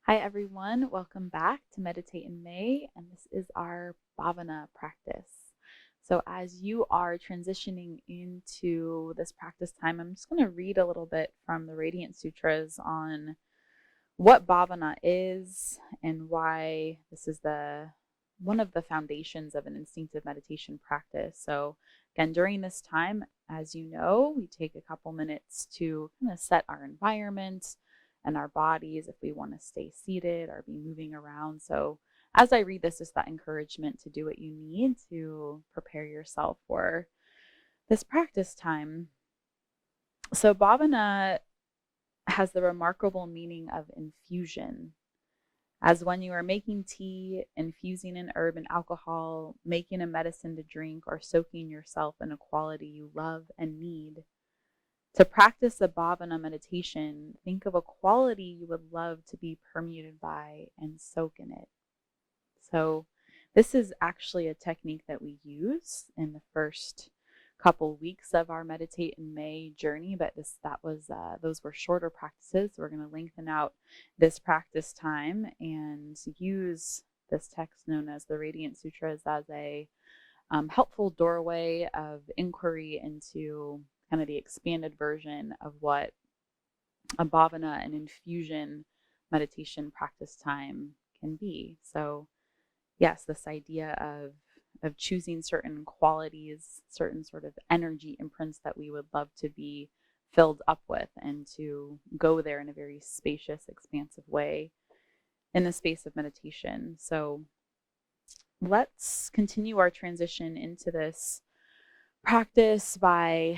Hi, everyone. Welcome back to Meditate in May, and this is our Bhavana practice. So, as you are transitioning into this practice time, I'm just going to read a little bit from the Radiance Sutras on what Bhavana is and why this is one of the foundations of an instinctive meditation practice. So, again, during this time, as you know, we take a couple minutes to kind of set our environment and our bodies if we want to stay seated or be moving around. So, as I read this, is that encouragement to do what you need to prepare yourself for this practice time. So, Bhavana has the remarkable meaning of infusion, as when you are making tea, infusing an herb and alcohol, making a medicine to drink, or soaking yourself in a quality you love and need. To practice a bhavana meditation, think of a quality you would love to be permeated by and soak in it. So, this is actually a technique that we use in the first couple weeks of our Meditate in May journey, but those were shorter practices. So we're going to lengthen out this practice time and use this text known as the Radiance Sutras as a helpful doorway of inquiry into kind of the expanded version of what a bhavana and infusion meditation practice time can be. So, yes, this idea of choosing certain qualities, certain sort of energy imprints that we would love to be filled up with, and to go there in a very spacious, expansive way in the space of meditation. So let's continue our transition into this practice by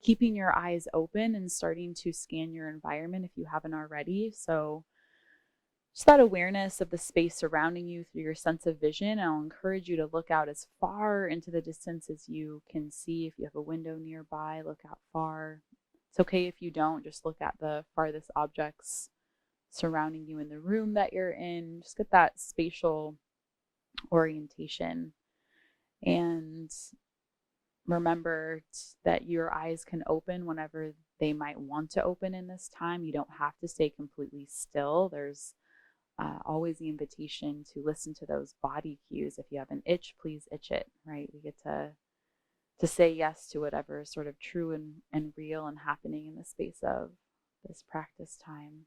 keeping your eyes open and starting to scan your environment if you haven't already. So just that awareness of the space surrounding you through your sense of vision. I'll encourage you to look out as far into the distance as you can see. If you have a window nearby, look out far. It's okay if you don't, just look at the farthest objects surrounding you in the room that you're in. Just get that spatial orientation. And remember that your eyes can open whenever they might want to open in this time. You don't have to stay completely still. There's always the invitation to listen to those body cues. If you have an itch, please itch it, right? We get to say yes to whatever is sort of true and real and happening in the space of this practice time.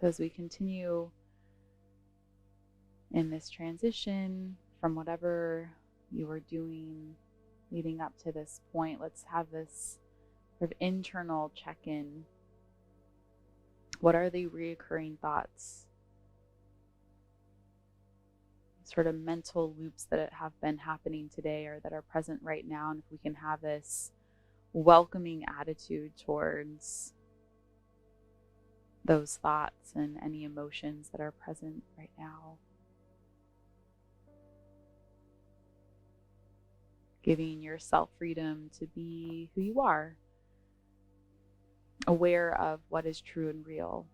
So as we continue in this transition from whatever you were doing leading up to this point, let's have this sort of internal check-in. What are the reoccurring thoughts, sort of mental loops that have been happening today or that are present right now? And if we can have this welcoming attitude towards those thoughts and any emotions that are present right now. Giving yourself freedom to be who you are, aware of what is true and real,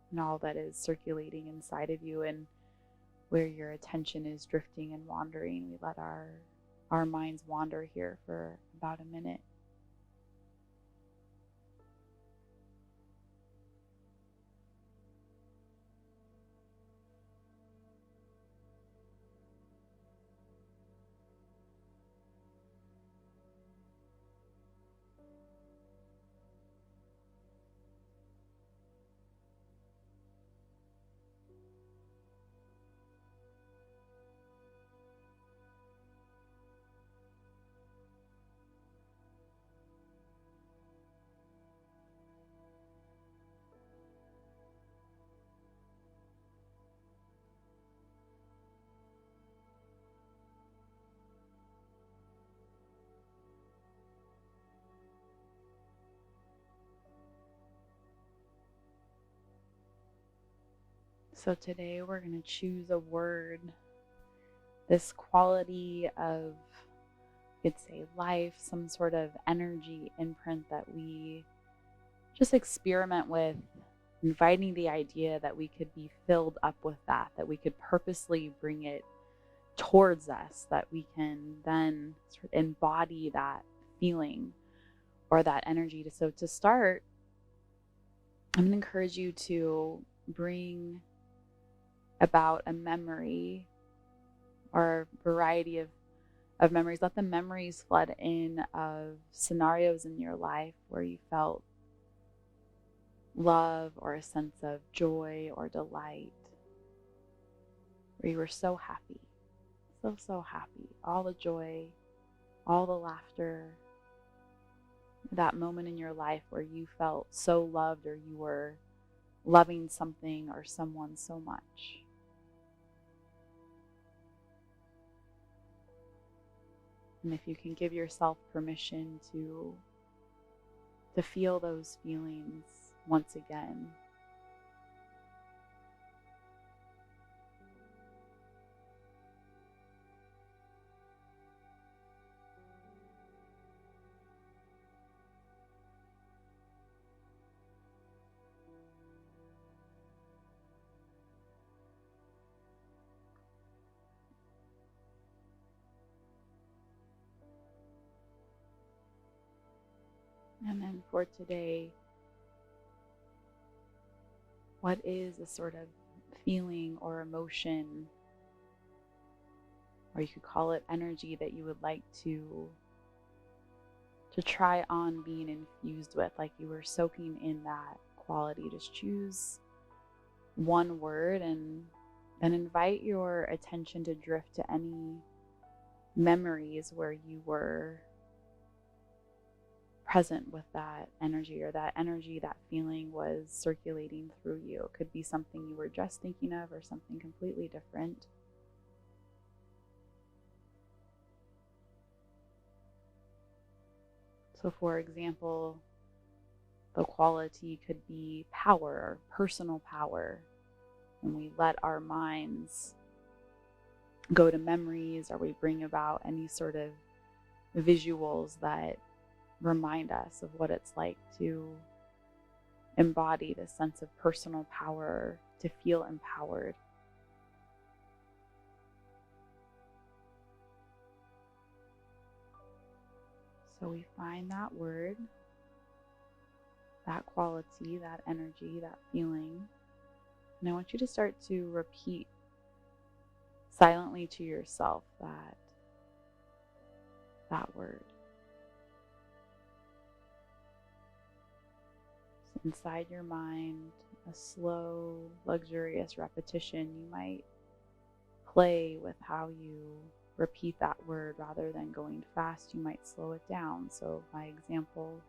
and all that is circulating inside of you, and where your attention is drifting and wandering. We let our minds wander here for about a minute. So today we're going to choose a word, this quality of, you could say, life, some sort of energy imprint that we just experiment with, inviting the idea that we could be filled up with that we could purposely bring it towards us, that we can then sort of embody that feeling or that energy. So to start, I'm going to encourage you to bring about a memory or variety of memories. Let the memories flood in of scenarios in your life where you felt love or a sense of joy or delight, where you were so happy, so happy. All the joy, all the laughter, that moment in your life where you felt so loved or you were loving something or someone so much. And if you can give yourself permission to feel those feelings once again. And then for today, what is a sort of feeling or emotion, or you could call it energy, that you would like to try on being infused with, like you were soaking in that quality? Just choose one word and then invite your attention to drift to any memories where you were present with that energy, or that energy, that feeling was circulating through you. It could be something you were just thinking of or something completely different. So for example, the quality could be power or personal power. When we let our minds go to memories, or we bring about any sort of visuals that remind us of what it's like to embody this sense of personal power, to feel empowered. So we find that word, that quality, that energy, that feeling, and I want you to start to repeat silently to yourself that word. So inside your mind, a slow, luxurious repetition. You might play with how you repeat that word. Rather than going fast, you might slow it down. So my example,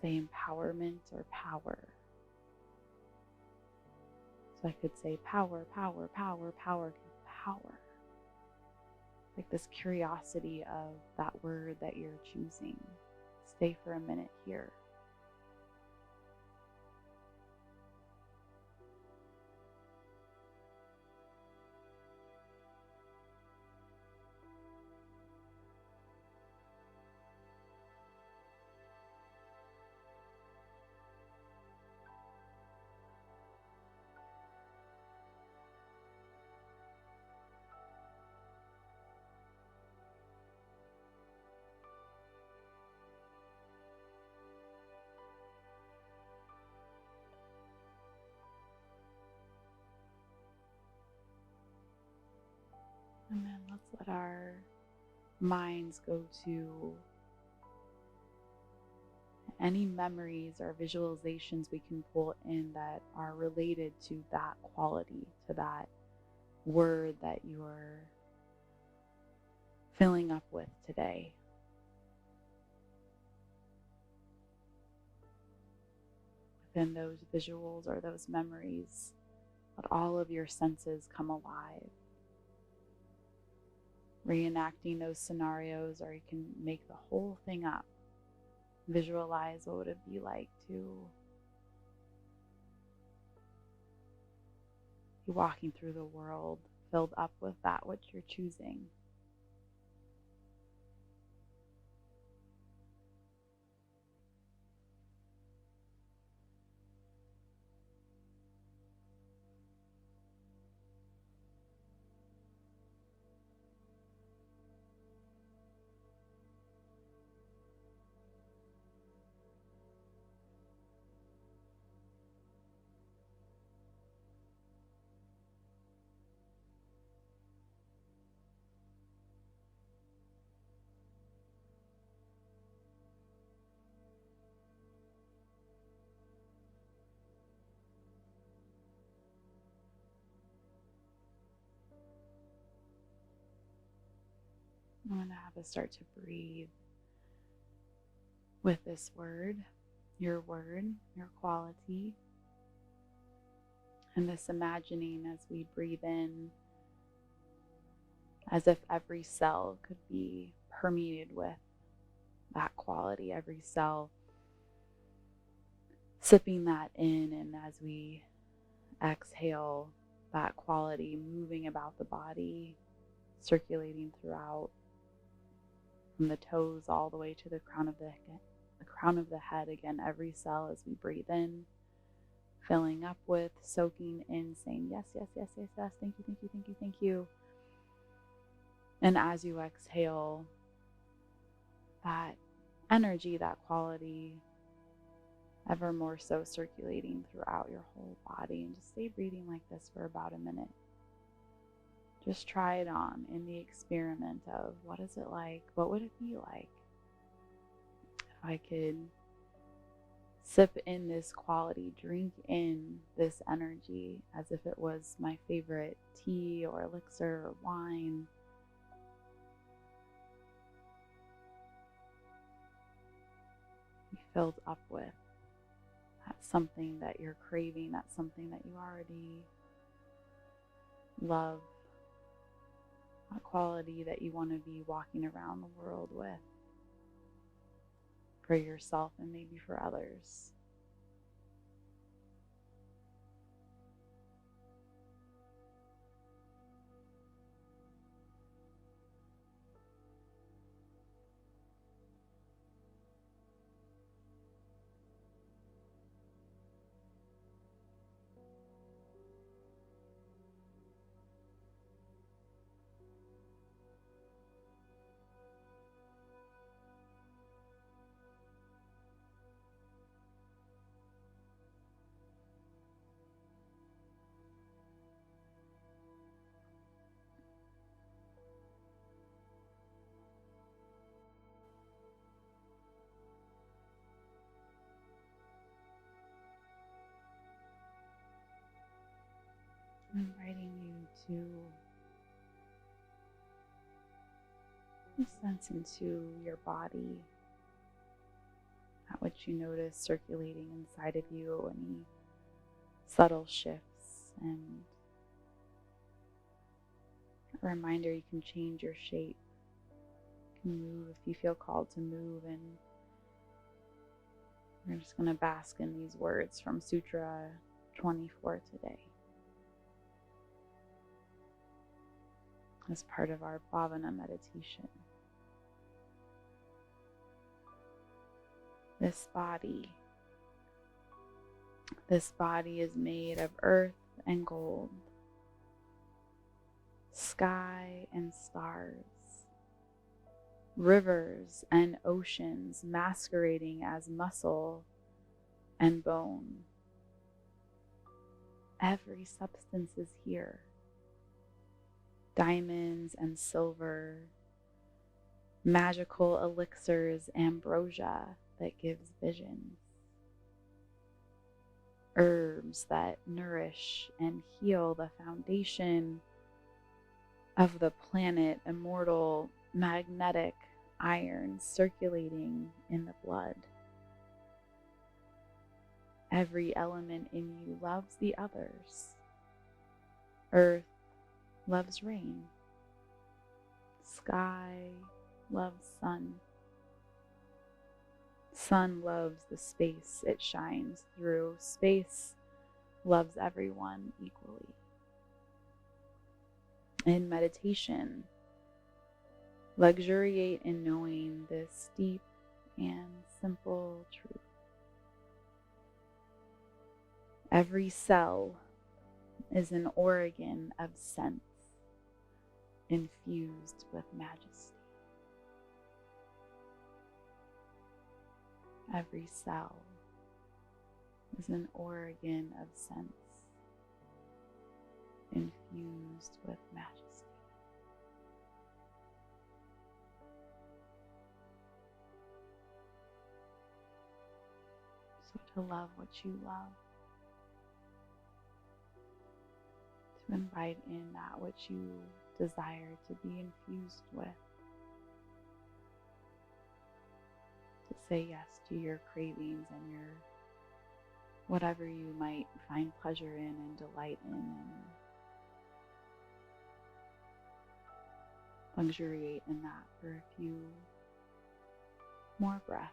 say empowerment or power. So I could say power, power, power, power, power. Like this curiosity of that word that you're choosing. Stay for a minute here. And then let's let our minds go to any memories or visualizations we can pull in that are related to that quality, to that word that you're filling up with today. Within those visuals or those memories, let all of your senses come alive. Reenacting those scenarios, or you can make the whole thing up. Visualize what would it be like to be walking through the world filled up with that which you're choosing. I'm going to have us start to breathe with this word, your quality. And this imagining as we breathe in, as if every cell could be permeated with that quality, every cell sipping that in, and as we exhale, that quality moving about the body, circulating throughout, from the toes all the way to the crown of the head. Again, every cell as we breathe in, filling up with, soaking in, saying yes, yes, yes, yes, yes, thank you, thank you, thank you, thank you. And as you exhale, that energy, that quality, ever more so circulating throughout your whole body. And just stay breathing like this for about a minute. Just try it on in the experiment of what is it like? What would it be like if I could sip in this quality, drink in this energy as if it was my favorite tea or elixir or wine? Be filled up with. That's something that you're craving. That's something that you already love. A quality that you want to be walking around the world with, for yourself and maybe for others. I'm inviting you to sense into your body, at what you notice circulating inside of you, any subtle shifts, and a reminder you can change your shape. You can move if you feel called to move, and we're just going to bask in these words from Sutra 24 today as part of our Bhavana meditation. This body is made of earth and gold, sky and stars, rivers and oceans masquerading as muscle and bone. Every substance is here. Diamonds and silver, magical elixirs, ambrosia that gives visions, herbs that nourish and heal the foundation of the planet, immortal magnetic iron circulating in the blood. Every element in you loves the others. Earth loves rain. Sky loves sun. Sun loves the space it shines through. Space loves everyone equally. In meditation, luxuriate in knowing this deep and simple truth. Every cell is an organ of sense, infused with majesty. Every cell is an organ of sense, infused with majesty. So to love what you love, to invite in that which you desire to be infused with, say yes to your cravings and your whatever you might find pleasure in and delight in, and luxuriate in that for a few more breaths.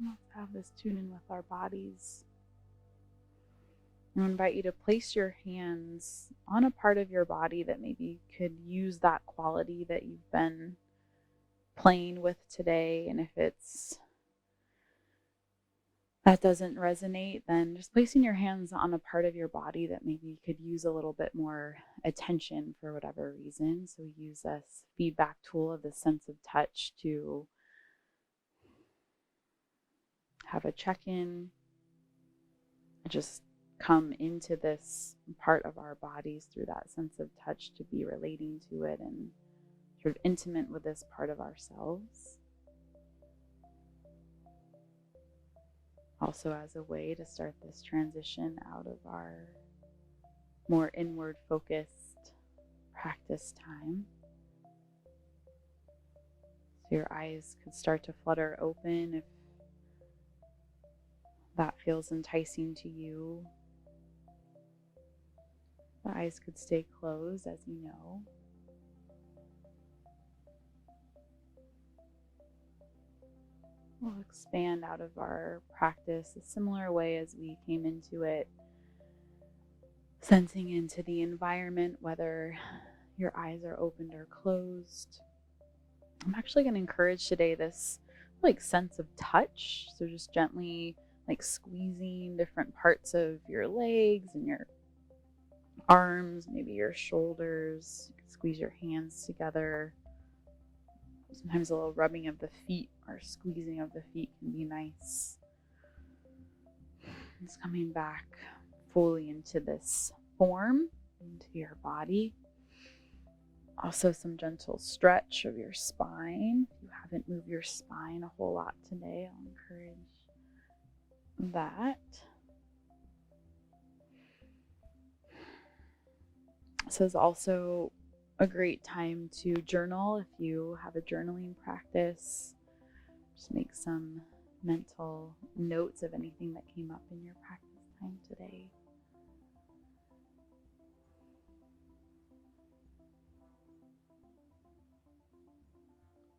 Let's have this tune in with our bodies. I invite you to place your hands on a part of your body that maybe could use that quality that you've been playing with today. And if that doesn't resonate, then just placing your hands on a part of your body that maybe could use a little bit more attention for whatever reason. So we use this feedback tool of the sense of touch to have a check-in, just come into this part of our bodies through that sense of touch, to be relating to it and sort of intimate with this part of ourselves. Also as a way to start this transition out of our more inward focused practice time. So your eyes could start to flutter open if that feels enticing to you. The eyes could stay closed, as you know. We'll expand out of our practice a similar way as we came into it, sensing into the environment, whether your eyes are opened or closed. I'm actually going to encourage today this sense of touch. So just gently squeezing different parts of your legs and your arms, maybe your shoulders. You can squeeze your hands together. Sometimes a little rubbing of the feet or squeezing of the feet can be nice. It's coming back fully into this form, into your body. Also some gentle stretch of your spine. If you haven't moved your spine a whole lot today, I'll encourage that. This is also a great time to journal. If you have a journaling practice, just make some mental notes of anything that came up in your practice time today.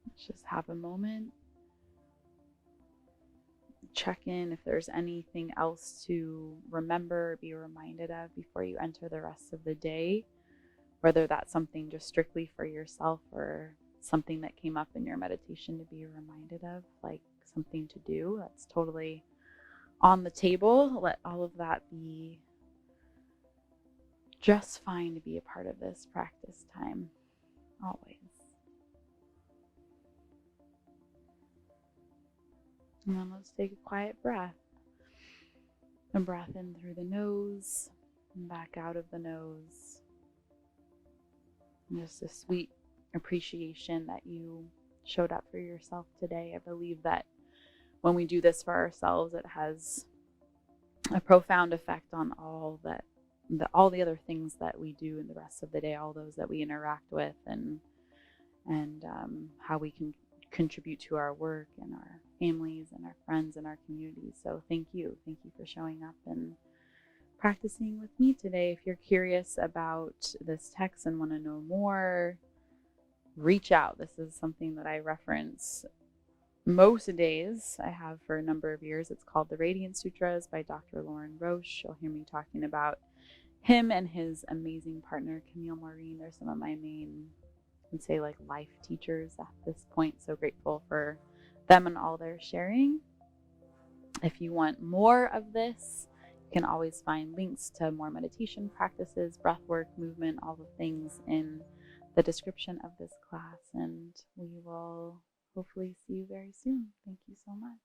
Let's just have a moment. Check in if there's anything else to remember or be reminded of before you enter the rest of the day, whether that's something just strictly for yourself or something that came up in your meditation to be reminded of, like something to do. That's totally on the table. Let all of that be just fine to be a part of this practice time, always. And then let's take a quiet breath. A breath in through the nose and back out of the nose. And just a sweet appreciation that you showed up for yourself today. I believe that when we do this for ourselves, it has a profound effect on all the other things that we do in the rest of the day, all those that we interact with, and how we can contribute to our work and our families and our friends and our communities. So thank you for showing up and practicing with me today. If you're curious about this text and want to know more, reach out. This is something that I reference most days. I have for a number of years. It's called the Radiance Sutras by Dr. Lorin Roche. You'll hear me talking about him and his amazing partner, Camille Maureen. They're some of my main can say like life teachers at this point. So grateful for them and all their sharing. If you want more of this, you can always find links to more meditation practices, breath work, movement, all the things in the description of this class. And we will hopefully see you very soon. Thank you so much.